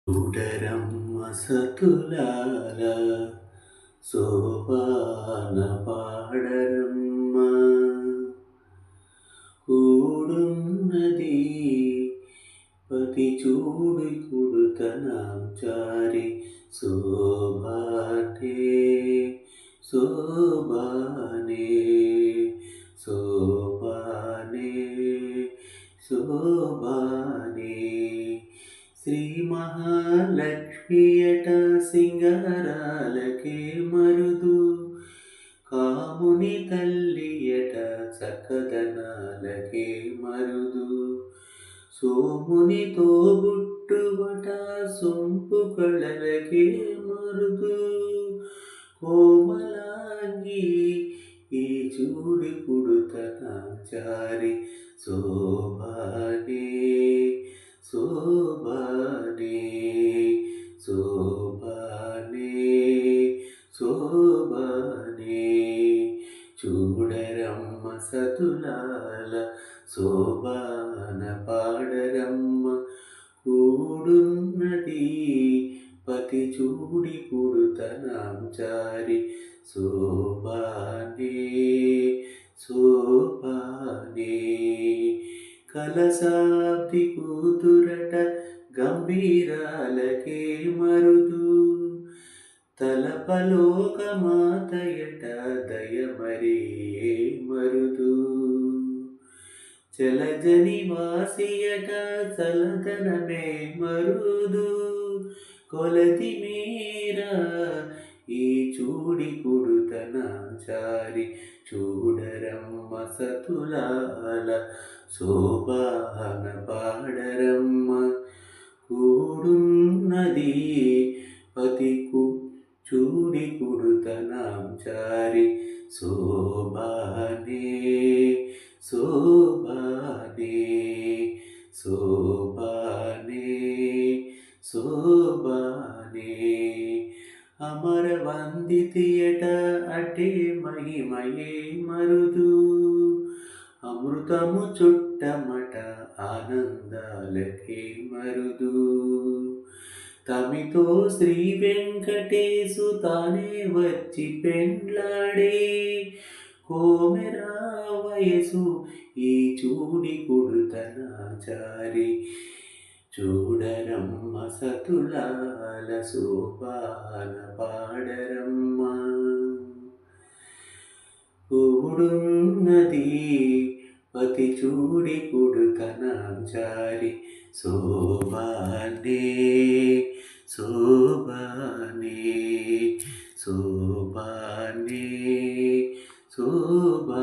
చూడరమ్మ సతులాల సోపాన పాడరమ్మ కూడున్నది పతి చూడి కుడుతనాం చారి శోభానే శోభానే శోభానే శోభానే శ్రీ మహాలక్ష్మియట సింగారాలకే మరుదు కాముని తల్లియట చక్కదనాలకే మరుదు సోముని తోబుట్టువట సొంపు కళలకే మరుదు కోమలాంగి ఈ చూడి కుడుతనాచారి శోభానే శోభానే శోభానే శోభానే చూడరమ్మ సతులాల శోభాన పాడరమ్మ కూడున్నది పతి చూడి కుడుతనాం చారి శోభానే శోభానే కలసాబ్ది కూతురట గంభీరాలకే మరుదు తలపలోక మాతయట దయమరే మరుదు చలజని వాసియట చలదనమే మరుదు కొలది మీరా ఈ చూడి కుడుతనాచారి చూడరమ్మ సతులాల శోభాన పాడరమ్మ కూడున్నది పతికు చూడి కుడుతనాం చారి శోభానే శోభానే శోభానే శోభానే అమర వందితియట అటే మహిమయే మరుదు అమృతము చుట్టమట ఆనందాలకే మరుదు తమితో శ్రీ వెంకటేశు తానే వచ్చి పెండ్లాడే కోమెరా వయసు ఈ చూడి కుడుతనాచారి చూడరమ్మ సతులాల శోభాన పాడరమ్మ కూడున్నది పతి చూడి కుడుతనాం చారి శోభానే శోభానే శోభానే శోభా